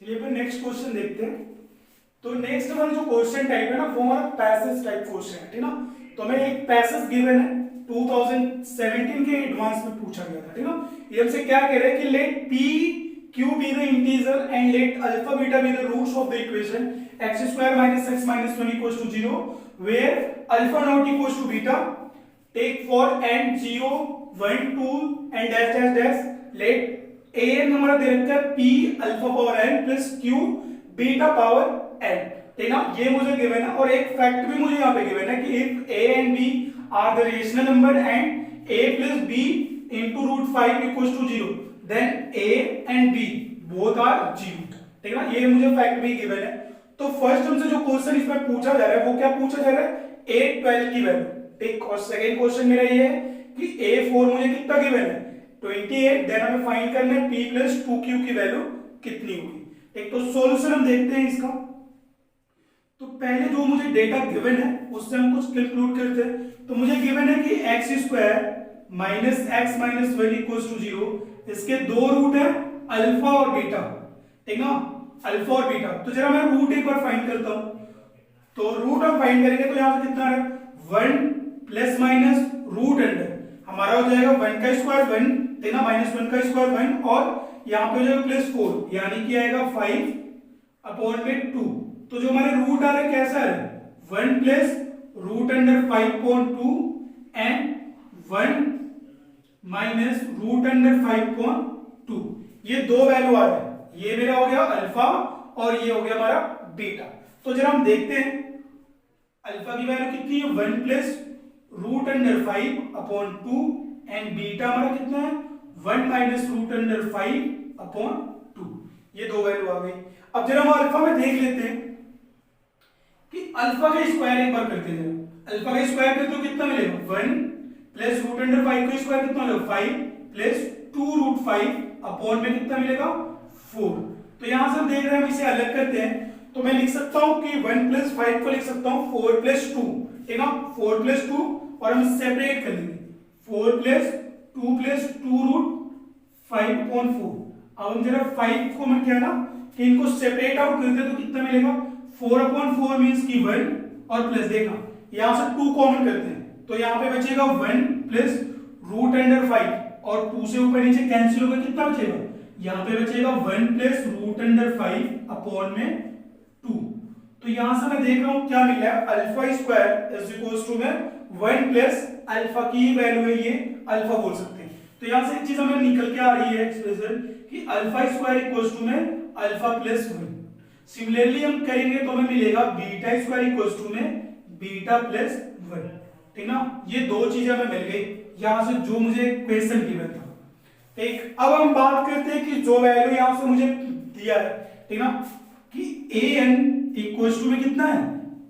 चलिए फिर next question देखते हैं। तो नेक्स्ट हमारा जो क्वेश्चन टाइप है ना वो हमारा पैसेज टाइप क्वेश्चन है, ठीक ना। तो हमें एक पैसेज गिवन है 2017 के एडवांस में पूछा गया था, ठीक ना। ये हमसे क्या कह रहे हैं कि late p q be the integer and let alpha beta be the roots of the equation x square minus x minus 1 equals to 0 where alpha not equals to beta take for n 0 1 2 and dash dash dash let a n हमारा दे रखा है p alpha power n plus q beta power n, ठीक ना। ये मुझे given है और एक फैक्ट भी मुझे यहाँ पे गिवन है कि if a and b are the rational number and a plus b into root 5 equals to 0 then a and b both are 0, ठीक ना। ये मुझे फैक्ट भी गिवन है। तो फर्स्ट हमसे जो क्वेश्चन इसमें पूछा जा रहा है वो क्या पूछा जा रहा है, a12 की वैल्यू, ठीक। और सेकंड क्वेश्चन मेरा ये है कि a4 मुझे कितना गिवन है 28, देन हमें फाइंड करना है p plus 2q की वैल्यू कितनी होगी, ठीक। तो सॉल्यूशन हम देखते हैं इसका। तो पहले जो मुझे डेटा गिवन है उससे हम कुछ कंक्लूड करते हैं। तो मुझे गिवन है कि x square minus x minus one equals to 0, इसके दो रूट है अल्फा और बीटा, ठीक ना, अल्फा और बीटा। तो जरा मैं रूट एक बार फाइंड करता हूं। तो रूट हम फाइंड करेंगे तो यहां से कितना है 1 प्लस माइनस रूट अंडर हमारा हो जाएगा 1 का स्क्वायर 1, ठीक ना, माइनस 1 का स्क्वायर 1 और यहां पे हो जाएगा प्लस 4 यानी कि आएगा 5 अपॉन में 2। तो जो हमारे रूट आ रहा है कैसा है 1 plus root under 5.2 and 1 minus root under 5.2, ये दो वैल्यू आ रहे हैं। ये मेरा हो गया अल्फा और ये हो गया हमारा बीटा। तो जरा हम देखते हैं अल्फा की वैल्यू कितनी है 1 plus root under 5 upon 2 and beta हमारा कितना है 1 माइनस रूट अंडर 5 अपॉन 2, ये दो वैल्यू आ गई। अब जरा हम अल्फा में देख लेते हैं कि अल्फा का स्क्वायर एक बार करते हैं। अल्फा का स्क्वायर करते तो कितना मिलेगा 1 प्लस रूट अंडर 5 का स्क्वायर कितना मिलेगा 5 प्लस 2 रूट 5 अपॉन में कितना मिलेगा 4। तो यहां से हम देख रहे हैं हम इसे अलग करते हैं तो मैं लिख सकता हूं कि 1 प्लस 5 को लिख सकता हूं 4 प्लस 2, ठीक ना, 4 प्लस 2 और हम सेपरेट कर लेंगे 4 प्लस 2 प्लस 2 रूट 5.4। अब हम जरा 5 को मैं क्या ना कि इनको सेपरेट आउट करते हैं तो कितना मिलेगा 4/4 मींस की 1 और प्लस देखना यहां से 2 कॉमन करते हैं तो यहां पे बचेगा 1 प्लस रूट अंडर 5 और 2 से ऊपर नीचे कैंसिल होकर कितना बचेगा यहां पे बचेगा 1 प्लस रूट अंडर 5 अपॉन में 2। तो यहां से मैं देख रहा हूं क्या मिल रहा है alpha square is equals to में 1 प्लस अल्फा की वैल्यू है ये अल्फा बोल सकते हैं। तो यहां से एक चीज हमें निकल के आ रही है एक्सप्रेशन कि अल्फा स्क्वायर इक्वल्स टू में अल्फा प्लस 1। सिमिलरली हम करेंगे तो हमें मिलेगा बीटा स्क्वायर इक्वल्स टू में बीटा प्लस 1, ठीक ना। ये दो चीजें हमें मिल गई यहां से जो मुझे क्वेश्चन गिवन था, ठीक। अब हम बात करते हैं कि जो वैल्यू यहां से मुझे दिया है, ठीक ना, कि ए एन इक्वल्स टू में कितना है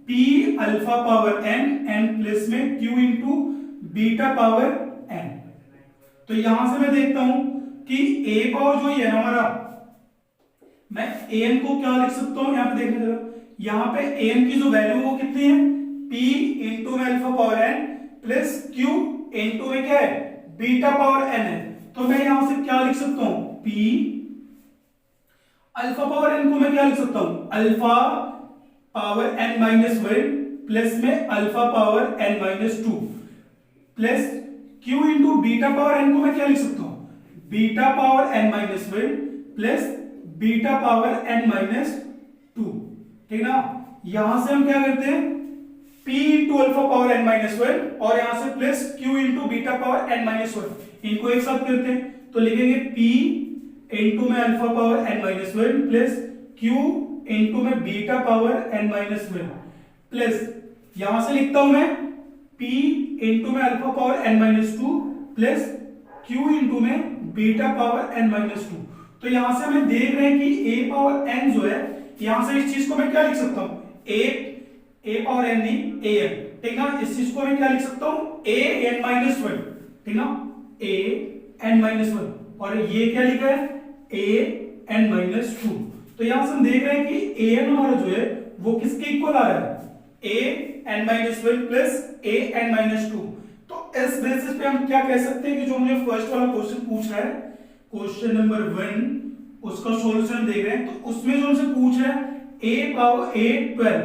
p alpha power n n plus में q into beta power n। तो यहां से मैं देखता हूं कि a पावर जो है हमारा मैं an को क्या लिख सकता हूं यहां पे देखने जरा, यहां पे an की जो वैल्यू वो कितनी है p इंटू में alpha power n plus q into में क्या है बीटा पावर n है। तो मैं यहां से क्या लिख सकता हूं p अल्फा पावर n को मैं क्या लिख सकता हूं alpha power n minus 1 plus में alpha power n minus 2 plus q into beta power n को मैं क्या लिख सकता हूं beta power n minus 1 plus beta power n minus 2, ठीक ना। यहां से हम क्या करते हैं p into alpha power n minus 1 और यहां से plus q into beta power n minus 1 इनको एक साथ करते हैं तो लिखेंगे p इंटू में alpha power n minus 1 plus q into में beta power n minus 1 plus यहां से लिखता हूं मैं p इंटू में alpha power n minus 2 plus q into में बीटा पावर n माइनस 2। तो यहां से हमें देख रहे हैं कि a पावर n जो है यहां से इस चीज को मैं क्या लिख सकता हूं a पावर n नहीं a n, ठीक ना। इस चीज को मैं क्या लिख सकता हूं a n माइनस 1, ठीक ना, a n माइनस 1 और ये क्या लिखा है a n माइनस 2। तो यहां से हम देख रहे हैं कि a n हमारा जो है वो किसके इक्वल आ रहा है a n minus 1 plus a n minus 2। तो इस बेसिस पे हम क्या कह सकते हैं कि जो मुझे फर्स्ट वाला क्वेश्चन पूछ रहा है क्वेश्चन नंबर 1 उसका सॉल्यूशन देख रहे हैं, तो उसमें जो हमसे पूछ रहा है a पावर a 12,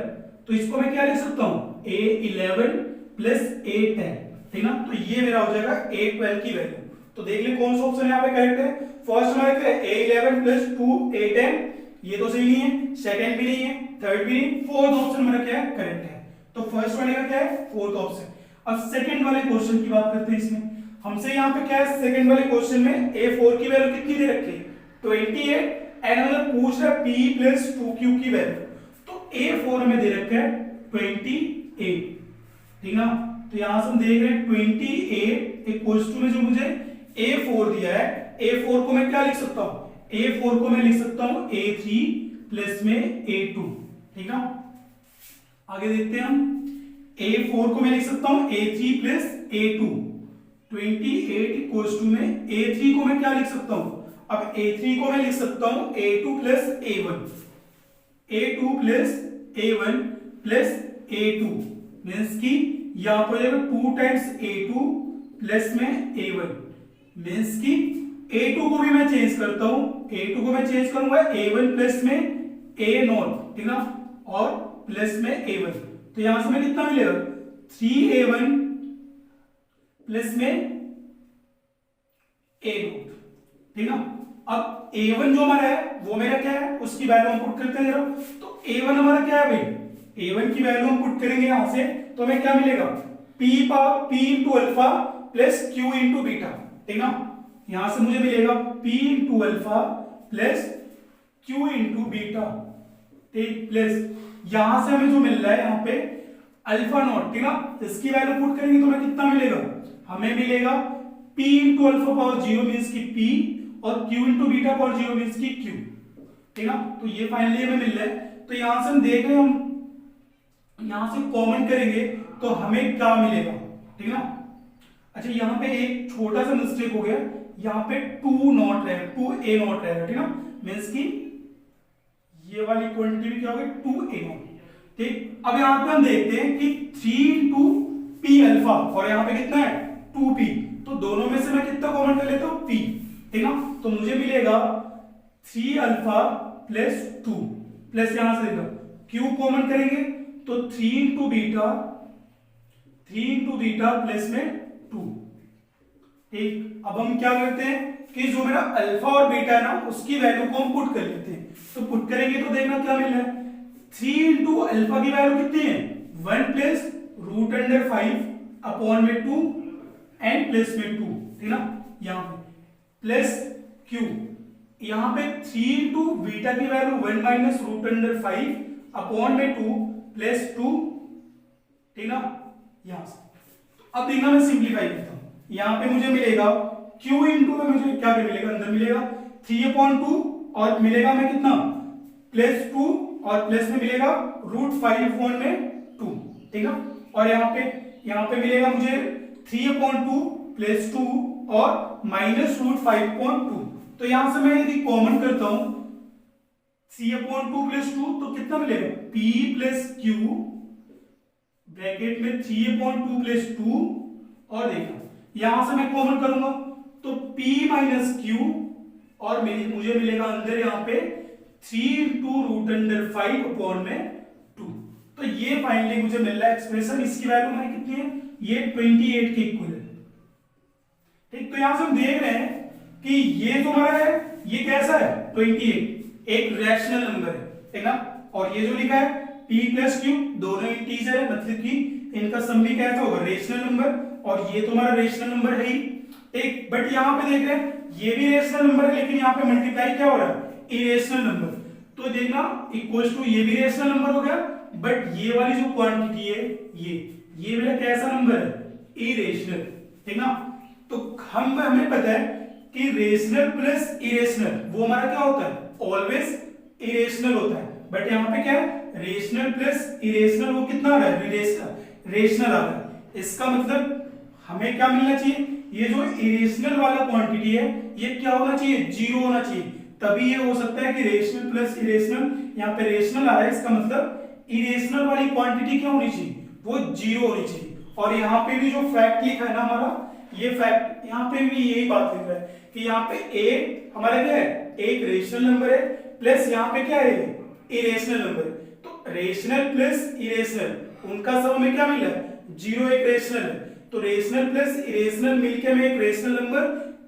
तो इसको मैं क्या लिख सकता हूं a 11 प्लस a 10, ठीक ना। तो ये मेरा हो जाएगा a 12 की वैल्यू। तो देख ले कौन सा ऑप्शन यहाँ पे करेक्ट है। फर्स्ट हमारा क्या है a 11 प्लस 2 a 10, ये तो सही नहीं है, सेकंड भी नहीं है, थर्ड भी नहीं, फोर्थ ऑप्शन मेरा क्या है करेक्ट है। तो फर्स्ट वाले का क्या है फोर्थ ऑप्शन। अब सेकंड वाले क्वेश्चन की बात करते हैं। इसमें हमसे यहाँ पे क्या है सेकंड वाले क्वेश्चन में a4 की वैल्यू कितनी दे रखी है 28, एंड हमें पूछ रहा है p प्लस 2q की वैल्यू। तो a4 हमें दे रखा है 28, ठीक ना। तो यहां से हम देख रहे हैं 28 इक्वल्स टू में जो मुझे a4 दिया है, a4 को मैं क्या लिख सकता हूं a4 को मैं लिख सकता हूं a3 प्लस में a2, ठीक ना। आगे देखते हैं हम a4 को मैं लिख सकता हूं a3 plus a2, 28 equals to में a3 को मैं क्या लिख सकता हूं, अब a3 को मैं लिख सकता हूं a2 plus a1, a2 plus a1 plus a2 means की यहां पर जाएगा 2 टाइम्स a2 प्लस में a1 मीन्स की a2 को भी मैं चेंज करता हूं, a2 को मैं चेंज करूंगा a1 प्लस में a0, ठीक ना, और प्लस में a1। तो यहां से मैं कितना मिलेगा 3a1 प्लस में a0, ठीक ना। अब a1 जो हमारा है वो मेरा क्या है उसकी वैल्यू हम पुट करते हैं जरा। तो a1 हमारा क्या है भाई, a1 की वैल्यू हम पुट करेंगे यहां से, तो हमें क्या मिलेगा p into alpha plus q into beta, ठीक ना। यहां से मुझे मिलेगा p into alpha plus q into beta, ठीक, प्लस यहां से हमें जो मिल रहा है यहाँ पे अल्फा नॉट, ठीक ना, इसकी वैल्यू पुट करेंगे तो हमें कितना मिलेगा, हमें मिलेगा p into alpha power 0 means की p और q into beta power 0 means की q, ठीक ना। तो ये फाइनली हमें मिल रहा है। तो यहां से हम देख रहे हैं, हम यहां से कॉमन करेंगे तो हमें क्या मिलेगा, ठीक ना। अच्छा यहाँ पे एक छोटा सा मिस्टेक हो गया, यहाँ पे 2 नॉट रहेगा, 2a नॉट रहेगा, ठीक ना, मीन्स की ये वाली क्वांटिटी भी क्या होगी 2a नॉट, ठीक। अब यहाँ पे हम देखते हैं कि 3 इंटू p अल्फा और यहाँ पे कितना है 2p, तो दोनों में से मैं कितना कॉमन कर लेता हूँ p, ठीक ना। तो मुझे मिलेगा 3 अल्फा प्लस 2 प्लस यहां से देखो q कॉमन करेंगे तो 3 इंटू बीटा प्लस में 2, ठीक। अब हम क्या करते हैं कि जो मेरा अल्फा और बीटा है ना उसकी वैल्यू को हम पुट कर लेते हैं। तो पुट करेंगे तो देखना क्या मिल रहा है, 3 इंटू अल्फा की वैल्यू कितनी है 1 प्लस रूट अंडर 5 अपॉन में 2 एंड प्लस में 2, ठीक ना। यहां पे प्लस q, यहां पे 3 इंटू बीटा की value 1 minus root under 5 upon में 2 प्लस 2, ठीक ना। यहां से अब देखना मैं सिंप्लीफाई करता हूं, यहां पे मुझे मिलेगा q इंटू में मुझे क्या मिलेगा, अंदर मिलेगा 3/2 और मिलेगा मैं कितना प्लस 2 और प्लस में मिलेगा रूट 5 में 2, ठीक ना। और यहाँ पे मिलेगा मुझे 3/2 प्लस 2 और माइनस रूट 5/2। तो यहां से मैं यदि कॉमन करता हूं 3/2 प्लस 2 तो कितना मिलेगा p प्लस q ब्रैकेट में 3/2 प्लस 2, और देखना यहां से मैं कॉमन करूंगा तो p माइनस q और मुझे मिलेगा अंदर यहां पे 3 इंटू रूट अंडर 5 अपॉन में 2। तो ये फाइनली मुझे मिल रहा है एक्सप्रेशन, इसकी वैल्यू हमारी कितनी है ये 28 के इक्वल है, ठीक। तो यहां से हम देख रहे हैं कि ये जो हमारा है ये कैसा है 28 एक रैशनल नंबर है, ठीक ना। और ये जो लिखा है p प्लस q दोनों इंटीजर है, मतलब कि इनका सम भी कैसा होगा रेशनल नंबर, और ये तो हमारा रेशनल नंबर है ही, एक। बट यहाँ पे देख रहे हैं ये भी रेशनल नंबर है लेकिन यहाँ पे मल्टीप्लाई क्या हो रहा है इरेशनल नंबर। तो देखना इक्वल्स टू ये भी रेशनल नंबर हो गया, बट ये वाली जो क्वांटिटी है ये मेरा कैसा नंबर है इरेशनल, ठीक ना। तो हमें पता है कि रेशनल प्लस इरेशनल वो हमारा क्या होता है ऑलवेज इरेशनल होता है, बट यहाँ पे क्या है रेशनल प्लस इरेशनल वो कितना आ रहा है रेशनल आ रहा है। इसका मतलब हमें क्या मिलना चाहिए, ये जो इरेशनल वाला क्वांटिटी है ये क्या होना चाहिए जीरो होना चाहिए, तभी ये हो सकता है कि रेशनल प्लस इरेशनल, यहाँ पे रेशनल आ रहा है इसका मतलब इरेशनल वाली क्वांटिटी क्या होनी चाहिए वो जीरो होनी चाहिए। और यहाँ पे भी जो फैक्ट लिखा है ना हमारा ये फैक्ट यहाँ पे भी यही बात लिख रहा है कि यहाँ पे a हमारा क्या है एक रेशनल नंबर है प्लस यहाँ पे क्या है इरेशनल नंबर है। तो रेशनल प्लस इरेशनल उनका सब हमें क्या मिला जीरो, एक रेशनल है। तो रेशनल प्लस इरेशनल मिलके हमें एक रेशनल नंबर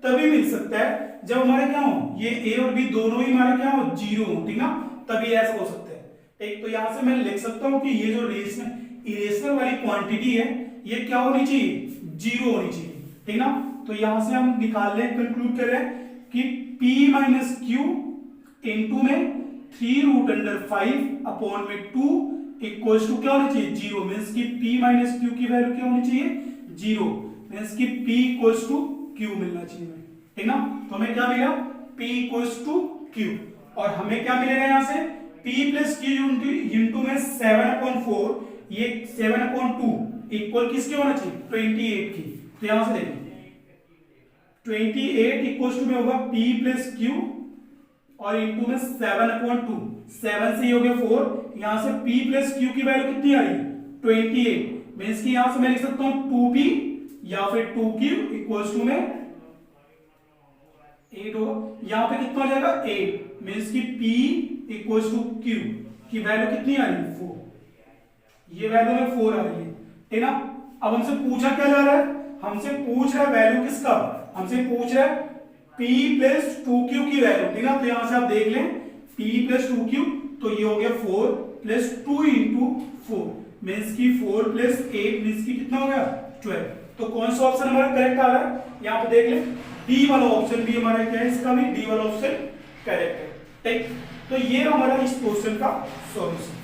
तभी मिल सकता है जब हमारे क्या हो ये ए और बी दोनों ही हमारे क्या हो जीरो हो, ठीक ना, तभी ऐसा हो सकता है। ठीक, तो यहां से मैं लिख सकता हूं कि ये जो रेशनल इरेशनल वाली क्वांटिटी है ये क्या होनी चाहिए जीरो होनी चाहिए, ठीक ना। तो यहां से हम निकाल रहे हैं, कंक्लूड कर रहे हैं कि p माइनस क्यू इंटू में 3√5 अपॉन में 2 इक्वल्स टू क्या होना चाहिए जीरो, मीन्स की p माइनस क्यू की वैल्यू क्या होनी चाहिए जीरो, मीन्स की p इक्वल्स टू क्यू मिलना चाहिए, ठीक ना। तो हमें क्या मिला p इक्वल्स टू क्यू, और हमें क्या मिलेगा यहां से p प्लस क्यू इंटू में 7/4, ये 7/2 इक्वल किसके होना चाहिए 28 की। तो यहां से देखिए 28 इक्वल्स टू में होगा p प्लस क्यू और इंटू में 7/2, 7 से ही हो गया 4, यहां से p प्लस क्यू की वैल्यू कितनी आ रही है 28, मीन्स की यहां से मैं लिख सकता हूं 2p या फिर 2q इक्वल्स टू में 8 होगा, यहां पे कितना हो जाएगा 8, मीन्स की p इक्वल्स टू q की वैल्यू कितनी आ रही है 4, ये वैल्यू में 4 आ रही है, ठीक ना। अब हमसे पूछा क्या जा रहा है, हमसे पूछ रहा है वैल्यू किसका, हमसे पूछ रहा है p प्लस 2q की वैल्यू, ठीक ना। तो यहां से आप देख लें p प्लस 2q, तो ये हो गया 4 प्लस 2 इंटू 4, मीन्स की 4 प्लस 8 मीन्स की कितना हो गया 12। तो कौन सा ऑप्शन हमारा करेक्ट आ रहा है, यहां पे देख लें डी वाला ऑप्शन भी हमारा क्या है, इसका भी डी वाला ऑप्शन करेक्ट है, ठीक। तो ये हमारा इस क्वेश्चन का सॉल्यूशन।